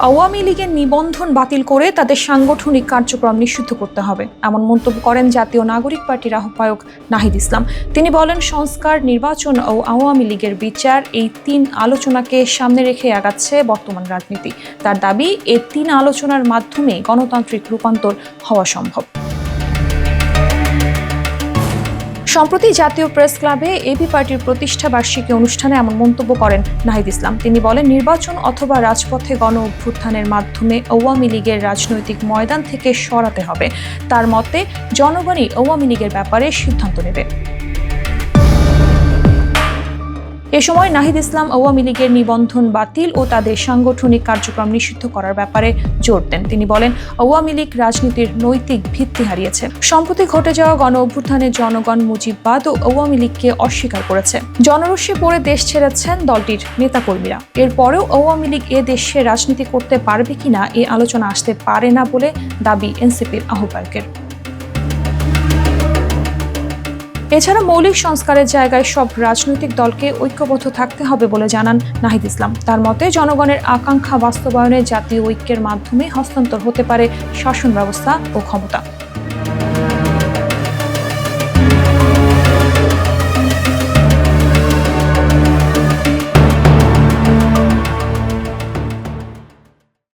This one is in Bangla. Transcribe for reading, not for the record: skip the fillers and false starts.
আওয়ামী লীগের নিবন্ধন বাতিল করে তাদের সাংগঠনিক কার্যক্রম নিষিদ্ধ করতে হবে, এমন মন্তব্য করেন জাতীয় নাগরিক পার্টির আহ্বায়ক নাহিদ ইসলাম। তিনি বলেন, সংস্কার, নির্বাচন ও আওয়ামী লীগের বিচার, এই তিন আলোচনাকে সামনে রেখে আগাচ্ছে বর্তমান রাজনীতি। তার দাবি, এই তিন আলোচনার মাধ্যমে গণতান্ত্রিক রূপান্তর হওয়া সম্ভব। সম্প্রতি জাতীয় প্রেস ক্লাবে এবি পার্টির প্রতিষ্ঠা বার্ষিকী অনুষ্ঠানে এমন মন্তব্য করেন নাহিদ ইসলাম। তিনি বলেন, নির্বাচন অথবা রাজপথে গণ অভ্যুত্থানের মাধ্যমে আওয়ামী লীগের রাজনৈতিক ময়দান থেকে সরাতে হবে। তার মতে, জনগণই আওয়ামী লীগের ব্যাপারে সিদ্ধান্ত নেবে। এ সময় নাহিদ ইসলাম আওয়ামী লীগের নিবন্ধন বাতিল ও তাদের সাংগঠনিক কার্যক্রম নিষিদ্ধ করার ব্যাপারে জোর দেন। তিনি বলেন, আওয়ামী লীগ রাজনীতির নৈতিক ভিত্তি হারিয়েছে। সম্প্রতি ঘটে যাওয়া গণ অভ্যুত্থানে জনগণ মুজিববাদ ও আওয়ামী লীগকে অস্বীকার করেছে। জনরোষে পড়ে দেশ ছেড়েছেন দলটির নেতাকর্মীরা। এরপরেও আওয়ামী লীগ এ দেশে রাজনীতি করতে পারবে কিনা এ আলোচনা আসতে পারে না বলে দাবি এনসিপির আহ্বায়কের। এছাড়া মৌলিক সংস্কারের জায়গায় সব রাজনৈতিক দলকে ঐক্যবদ্ধ থাকতে হবে বলে জানান নাহিদ ইসলাম। তার মতে, জনগণের আকাঙ্ক্ষা বাস্তবায়নে জাতীয় ঐক্যের মাধ্যমে হস্তান্তর হতে পারে শাসন ব্যবস্থা ও ক্ষমতা।